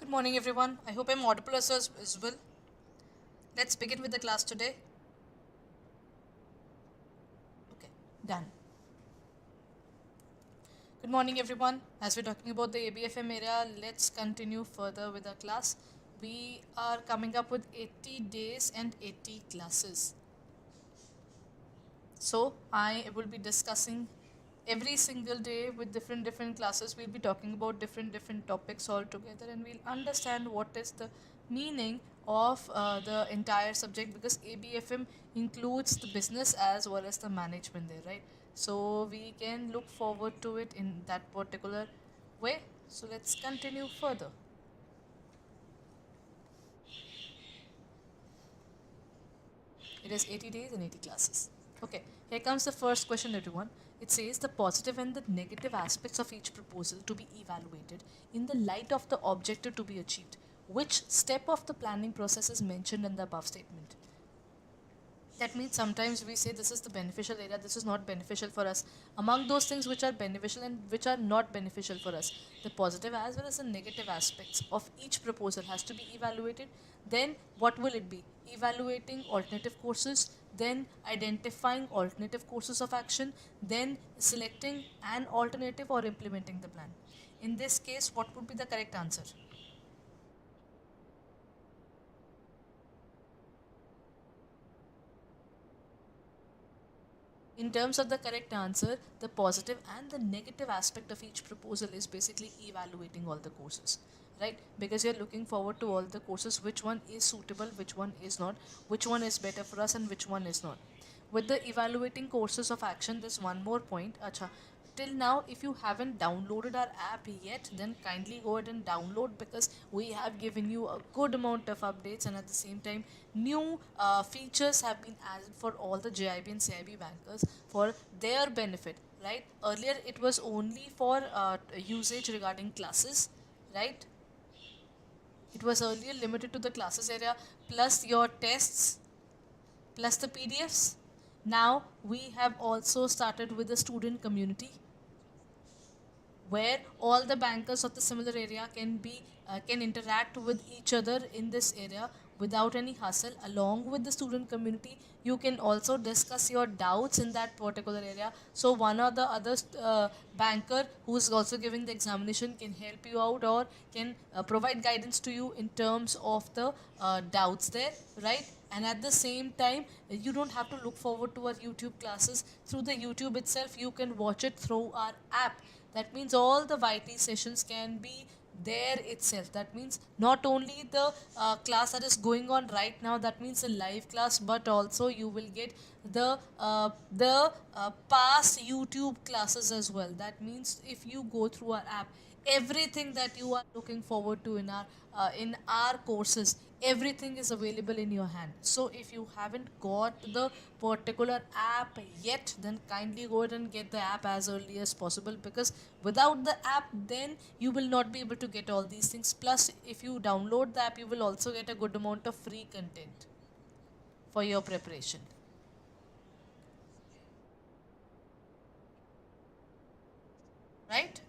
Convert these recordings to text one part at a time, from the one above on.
Good morning, everyone. I hope I'm audible as well. Let's begin with the class today. Okay, done. Good morning, everyone. As we're talking about the ABFM area, let's continue further with our class. We are coming up with 80 days and 80 classes. So I will be discussing every single day with different classes. We'll be talking about different topics all together, and we'll understand what is the meaning of the entire subject, because ABFM includes the business as well as the management there, right? So we can look forward to it in that particular way. So let's continue further. It is 80 days and 80 classes. Okay, here comes the first question, everyone. It says the positive and the negative aspects of each proposal to be evaluated in the light of the objective to be achieved. Which step of the planning process is mentioned in the above statement? That means sometimes we say this is the beneficial area, this is not beneficial for us. Among those things which are beneficial and which are not beneficial for us, the positive as well as the negative aspects of each proposal has to be evaluated. Then what will it be? Evaluating alternative courses, then identifying alternative courses of action, then selecting an alternative or implementing the plan. In this case, what would be the correct answer? In terms of the correct answer, the positive and the negative aspect of each proposal is basically evaluating all the courses, right? Because you're looking forward to all the courses, which one is suitable, which one is not, which one is better for us, and which one is not. With the evaluating courses of action, there's one more point. Acha, till now, if you haven't downloaded our app yet, then kindly go ahead and download, because we have given you a good amount of updates, and at the same time new features have been added for all the JIB and CIB bankers for their benefit, right? Earlier it was only for usage regarding classes, right? It was earlier limited to the classes area plus your tests plus the PDFs. Now we have also started with the student community, where all the bankers of the similar area can interact with each other in this area without any hassle. Along with the student community, you can also discuss your doubts in that particular area, so one or the other banker who is also giving the examination can help you out, or can provide guidance to you in terms of the doubts there, right? And at the same time, you don't have to look forward to our YouTube classes. Through the YouTube itself, you can watch it through our app. That means all the YT sessions can be there itself. That means not only the class that is going on right now, that means a live class, but also you will get the past YouTube classes as well. That means if you go through our app, everything that you are looking forward to in our courses, everything is available in your hand. So if you haven't got the particular app yet, then kindly go ahead and get the app as early as possible, because without the app, then you will not be able to get all these things. Plus, if you download the app, you will also get a good amount of free content for your preparation, right?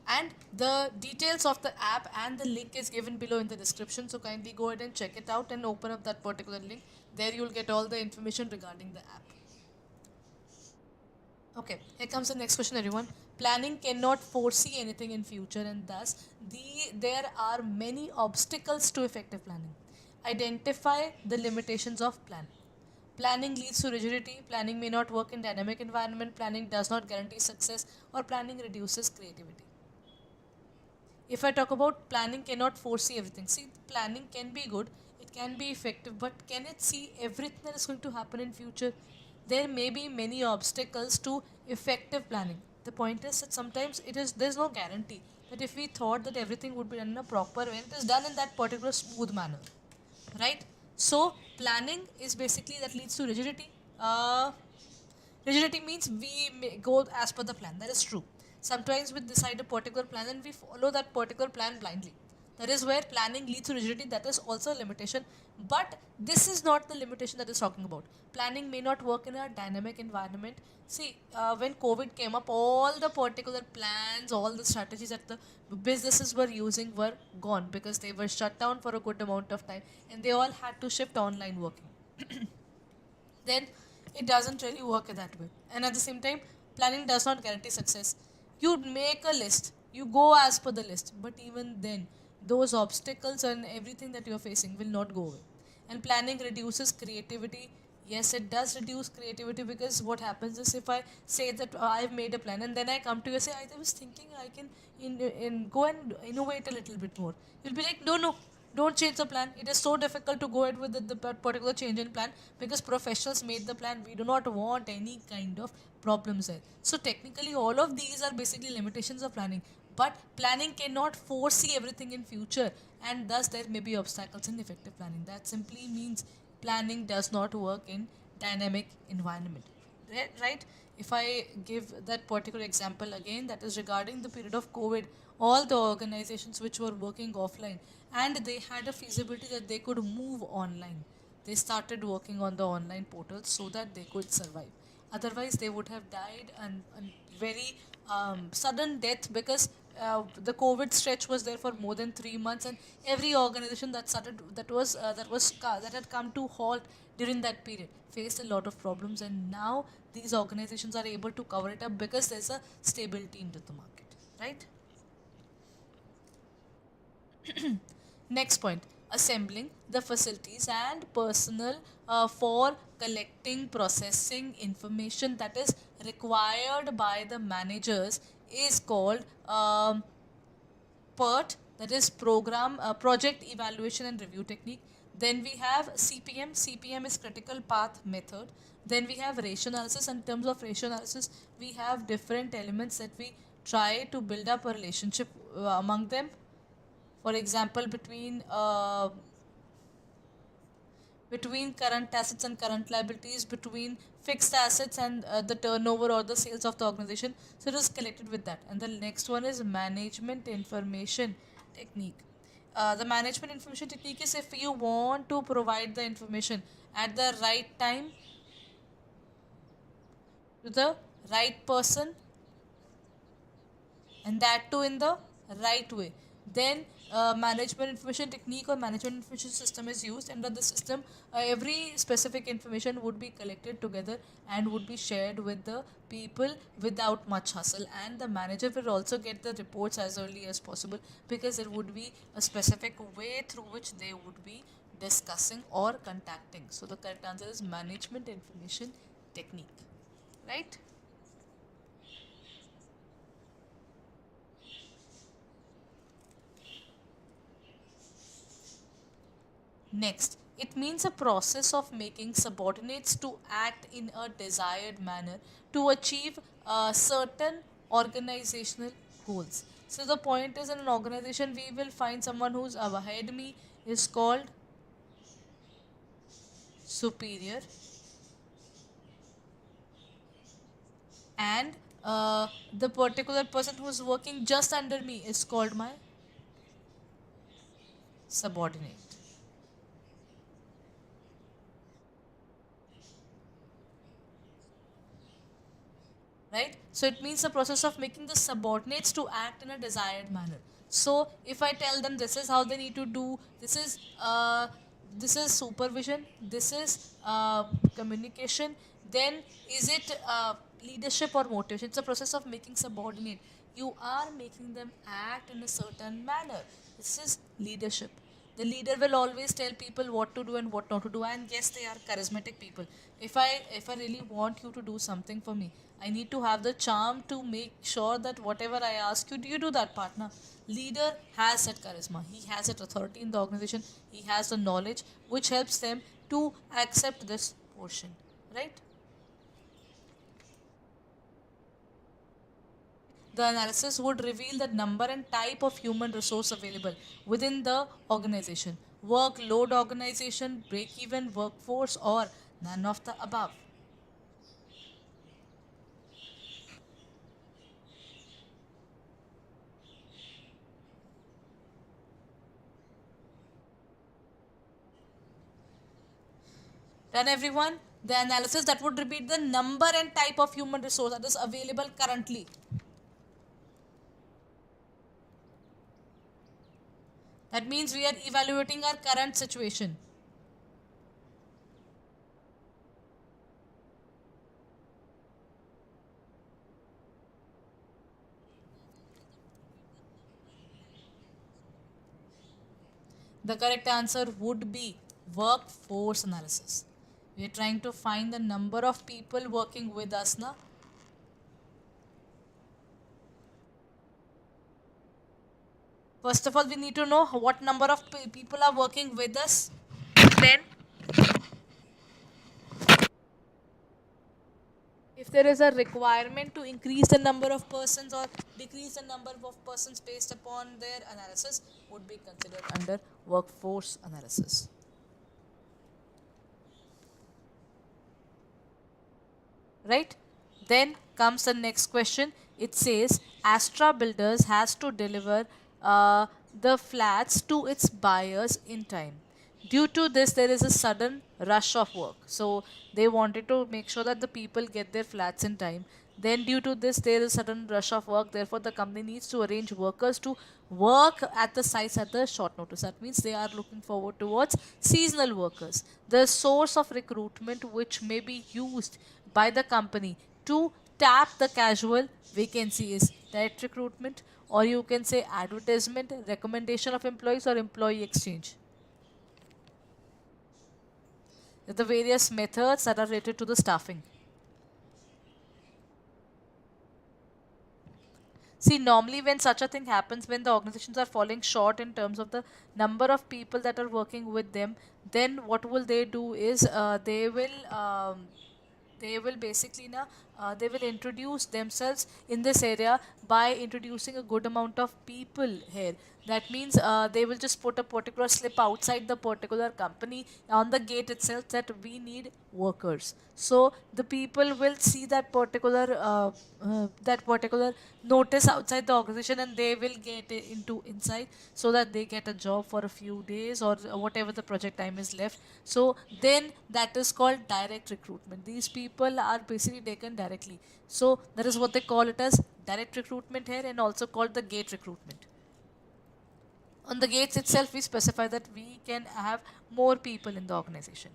And the details of the app and the link is given below in the description, so kindly go ahead and check it out and open up that particular link. There you'll get all the information regarding the app. Okay, here comes the next question, everyone. Planning cannot foresee anything in future, and thus there are many obstacles to effective planning. Identify the limitations of plan. Planning leads to rigidity. Planning may not work in dynamic environment. Planning does not guarantee success, or planning reduces creativity. If I talk about planning cannot foresee everything. See, planning can be good, it can be effective, but can it see everything that is going to happen in future? There may be many obstacles to effective planning. The point is that sometimes there's no guarantee that if we thought that everything would be done in a proper way, it is done in that particular smooth manner, right? So planning is basically that leads to rigidity. Rigidity means we may go as per the plan. That is true. Sometimes we decide a particular plan and we follow that particular plan blindly. That is where planning leads to rigidity. That is also a limitation. But this is not the limitation that is talking about. Planning may not work in a dynamic environment. See, when COVID came up, all the particular plans, all the strategies that the businesses were using were gone because they were shut down for a good amount of time and they all had to shift online working. Then it doesn't really work that way. And at the same time, planning does not guarantee success. You make a list, you go as per the list, but even then, those obstacles and everything that you're facing will not go away. And planning reduces creativity. Yes, it does reduce creativity because what happens is if I say that I've made a plan and then I come to you and say, I was thinking I can go and innovate a little bit more. You'll be like, no, no, don't change the plan. It is so difficult to go ahead with the particular change in plan because professionals made the plan. We do not want any kind of problems there. So technically, all of these are basically limitations of planning. But planning cannot foresee everything in future, and thus there may be obstacles in effective planning. That simply means planning does not work in dynamic environment. Right? If I give that particular example again, that is regarding the period of COVID, all the organizations which were working offline and they had a feasibility that they could move online, they started working on the online portals so that they could survive. Otherwise they would have died and very sudden death because the COVID stretch was there for more than 3 months, and every organization that started that had come to halt during that period faced a lot of problems, and now these organizations are able to cover it up because there's a stability into the market, right? Next point, assembling the facilities and personnel for collecting, processing information that is required by the managers is called PERT, that is project evaluation and review technique. Then we have CPM. CPM is critical path method. Then we have ratio analysis. In terms of ratio analysis, we have different elements that we try to build up a relationship among them. For example, between current assets and current liabilities, between fixed assets and the turnover or the sales of the organization. So it is collected with that. And the next one is management information technique. The management information technique is if you want to provide the information at the right time to the right person, and that too in the right way, then management information technique or management information system is used. Under the system, every specific information would be collected together and would be shared with the people without much hustle, and the manager will also get the reports as early as possible because there would be a specific way through which they would be discussing or contacting. So the correct answer is management information technique, right? Next, it means a process of making subordinates to act in a desired manner to achieve certain organizational goals. So the point is, in an organization, we will find someone who's ahead me is called superior, and the particular person who is working just under me is called my subordinate. Right? So it means the process of making the subordinates to act in a desired manner. So if I tell them this is how they need to do, this is supervision, this is communication, then is it leadership or motivation? It's a process of making subordinate. You are making them act in a certain manner. This is leadership. The leader will always tell people what to do and what not to do, and yes, they are charismatic people. If I really want you to do something for me, I need to have the charm to make sure that whatever I ask you, do you do that, partner? Leader has that charisma, he has that authority in the organization, he has the knowledge which helps them to accept this portion, right? The analysis would reveal the number and type of human resource available within the organization, workload organization, break even workforce, or none of the above. Done everyone? The analysis that would repeat the number and type of human resource that is available currently. That means we are evaluating our current situation. The correct answer would be workforce analysis. We are trying to find the number of people working with us now. First of all, we need to know what number of people are working with us. Then, if there is a requirement to increase the number of persons or decrease the number of persons based upon their analysis, would be considered under workforce analysis. Right? Then comes the next question. It says Astra Builders has to deliver the flats to its buyers in time. Due to this, there is a sudden rush of work. So they wanted to make sure that the people get their flats in time. Then, due to this, there is a sudden rush of work. Therefore, the company needs to arrange workers to work at the sites at the short notice. That means they are looking forward towards seasonal workers. The source of recruitment which may be used by the company to tap the casual vacancy is direct recruitment, or you can say advertisement, recommendation of employees, or employee exchange. The various methods that are related to the staffing. See, normally when such a thing happens, when the organizations are falling short in terms of the number of people that are working with them, then what will they do is they will basically na, they will introduce themselves in this area by introducing a good amount of people here. That means they will just put a particular slip outside the particular company on the gate itself that we need workers. So the people will see that particular notice outside the organization, and they will get into inside so that they get a job for a few days or whatever the project time is left. So then that is called direct recruitment. These people are basically taken directly. So that is what they call it as direct recruitment here, and also called the gate recruitment. On the gates itself, we specify that we can have more people in the organization.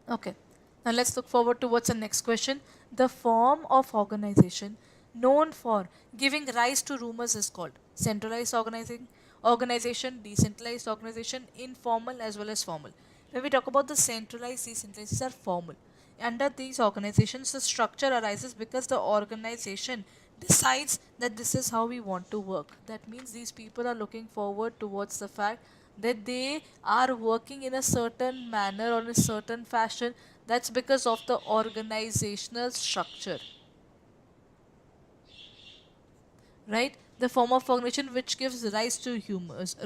Okay. Now let's look forward towards the next question. The form of organization known for giving rise to rumors is called centralized organization, decentralized organization, informal as well as formal. When we talk about the centralized, decentralized, these are formal. Under these organizations, the structure arises because the organization decides that this is how we want to work. That means these people are looking forward towards the fact that they are working in a certain manner or in a certain fashion. That's because of the organizational structure, right? The form of organization which gives rise to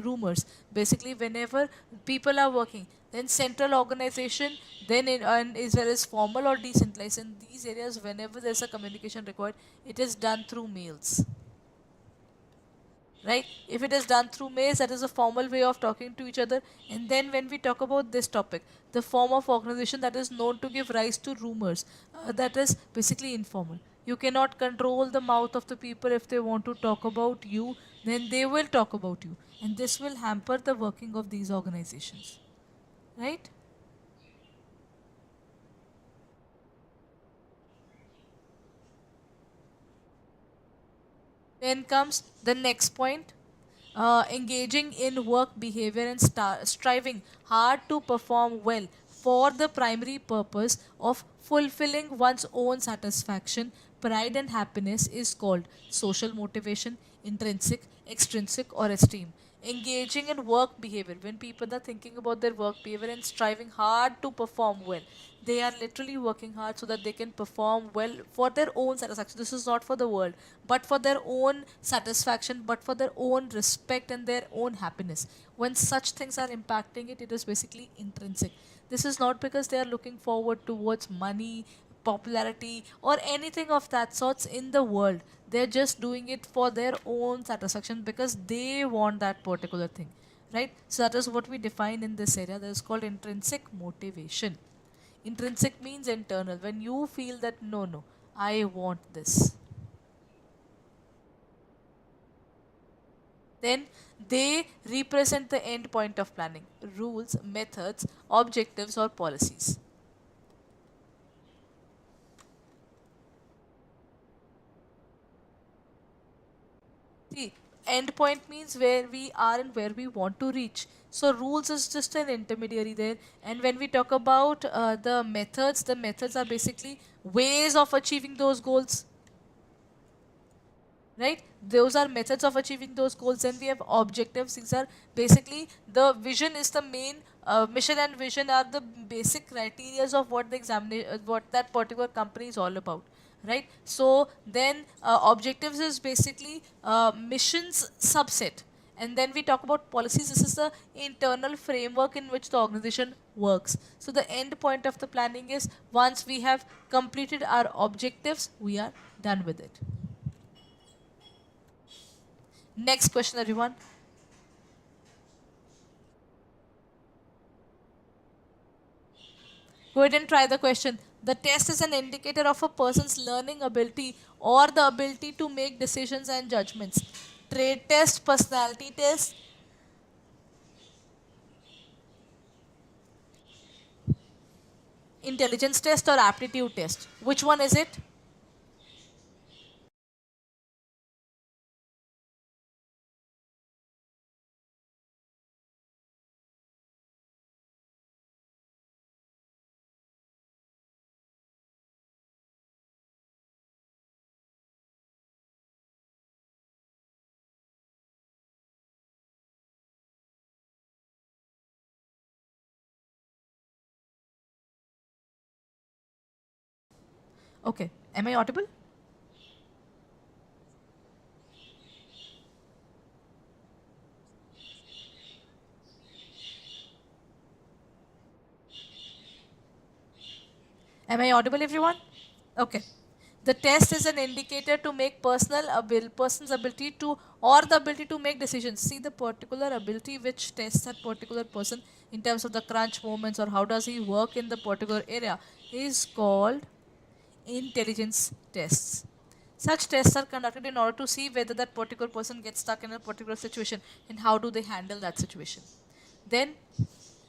rumors. Basically, whenever people are working, then central organization, then and is well as formal or decentralized. In these areas, whenever there's a communication required, it is done through mails, right? If it is done through mails, that is a formal way of talking to each other. And then when we talk about this topic, the form of organization that is known to give rise to rumors, that is basically informal. You cannot control the mouth of the people. If they want to talk about you, then they will talk about you, and this will hamper the working of these organizations, right? Then comes the next point, engaging in work behavior and striving hard to perform well for the primary purpose of fulfilling one's own satisfaction, pride and happiness is called social motivation, intrinsic, extrinsic, or esteem. Engaging in work behavior, when people are thinking about their work behavior and striving hard to perform well, they are literally working hard so that they can perform well for their own satisfaction. This is not for the world, but for their own satisfaction, but for their own respect and their own happiness. When such things are impacting it, it is basically intrinsic. This is not because they are looking forward towards money, popularity, or anything of that sorts in the world. They're just doing it for their own satisfaction because they want that particular thing, right? So that is what we define in this area. That is called intrinsic motivation. Intrinsic means internal. When you feel that no, no, I want this, then they represent the end point of planning, rules, methods, objectives, or policies. See, end point means where we are and where we want to reach. So rules is just an intermediary there. And when we talk about the methods are basically ways of achieving those goals, right? Those are methods of achieving those goals. Then we have objectives. These are basically the vision is the main mission, and vision are the basic criteria of what the examination, what that particular company is all about, right? So then objectives is basically missions subset. And then we talk about policies. This is the internal framework in which the organization works. So the end point of the planning is once we have completed our objectives, we are done with it. Next question, everyone. Go ahead and try the question. The test is an indicator of a person's learning ability or the ability to make decisions and judgments. Trait test, personality test, intelligence test, or aptitude test. Which one is it? Okay. Am I audible? Am I audible, everyone? Okay. The test is an indicator to make person's ability to or the ability to make decisions. See the particular ability which tests that particular person in terms of the crunch moments or how does he work in the particular area is called intelligence tests. Such tests are conducted in order to see whether that particular person gets stuck in a particular situation and how do they handle that situation. Then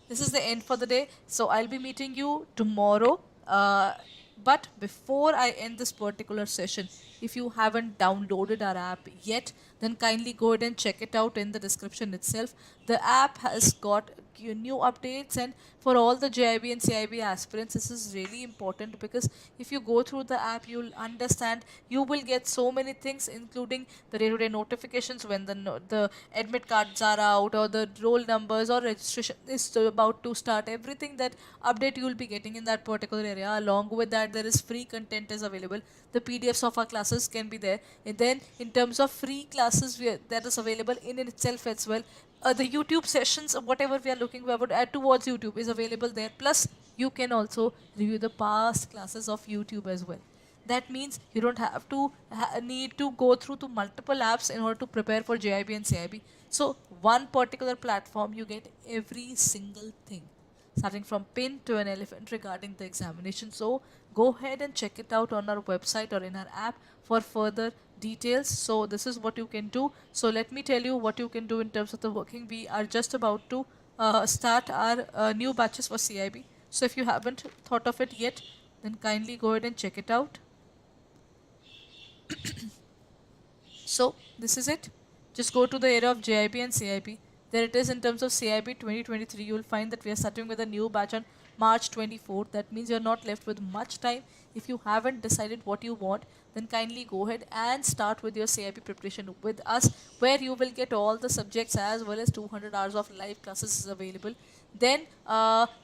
this is the end for the day. So I'll be meeting you tomorrow. But before I end this particular session, if you haven't downloaded our app yet, then kindly go ahead and check it out in the description itself. The app has got new updates, and for all the JIB and CIB aspirants, this is really important because if you go through the app, you'll understand you will get so many things, including the day-to-day notifications when the admit cards are out or the roll numbers or registration is about to start. Everything that update you will be getting in that particular area. Along with that, there is free content is available. The PDFs of our classes can be there. And then in terms of free classes that is available in itself as well, the YouTube sessions, whatever we are looking forward add towards YouTube is available there. Plus, you can also review the past classes of YouTube as well. That means you don't have to need to go through to multiple apps in order to prepare for JIB and CIB. So one particular platform, you get every single thing, starting from pin to an elephant regarding the examination. So go ahead and check it out on our website or in our app for further details. So this is what you can do. So let me tell you what you can do in terms of the working. We are just about to start our new batches for CIB. So if you haven't thought of it yet, then kindly go ahead and check it out. So this is it. Just go to the area of JIB and CIB. There it is in terms of CIB 2023. You will find that we are starting with a new batch on March 24th. That means you're not left with much time. If you haven't decided what you want, then kindly go ahead and start with your CIP preparation with us, where you will get all the subjects as well as 200 hours of live classes is available. Then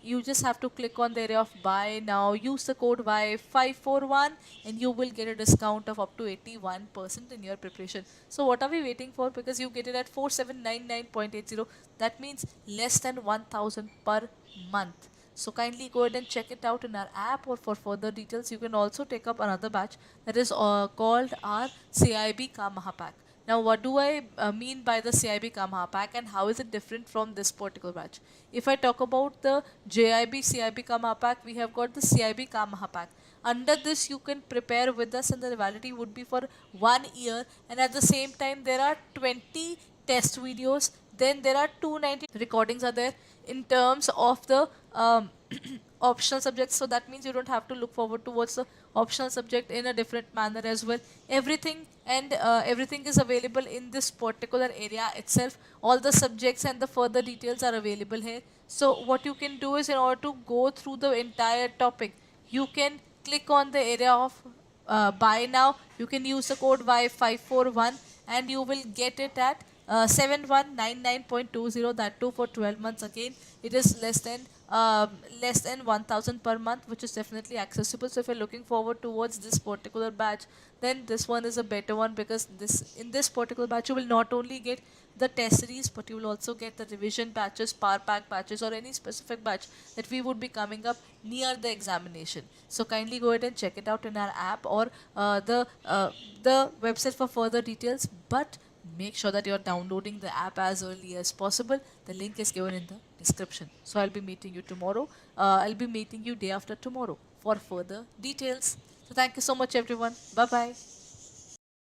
you just have to click on the area of buy now, use the code Y541, and you will get a discount of up to 81% in your preparation. So what are we waiting for? Because you get it at 4799.80. That means less than 1000 per month. So kindly go ahead and check it out in our app, or for further details you can also take up another batch that is called our CIB Ka Mahapack. Now what do I mean by the CIB Ka Mahapack, and how is it different from this particular batch? If I talk about the JIB CIB Ka Mahapack, we have got the CIB Ka Mahapack. Under this you can prepare with us, and the validity would be for 1 year, and at the same time there are 20 test videos, then there are 290 recordings are there in terms of the optional subjects. So that means you don't have to look forward towards the optional subject in a different manner as well. Everything and everything is available in this particular area itself. All the subjects and the further details are available here. So what you can do is, in order to go through the entire topic, you can click on the area of buy now. You can use the code Y541 and you will get it at 7199.20, that too for 12 months. Again, it is less than 1000 per month, which is definitely accessible. So if you're looking forward towards this particular batch, then this one is a better one, because in this particular batch you will not only get the test series, but you will also get the revision batches, power pack batches, or any specific batch that we would be coming up near the examination. So kindly go ahead and check it out in our app, or the website for further details. But make sure that you're downloading the app as early as possible. The link is given in the description. So I'll be meeting you tomorrow. I'll be meeting you day after tomorrow for further details. So thank you so much, everyone. Bye bye.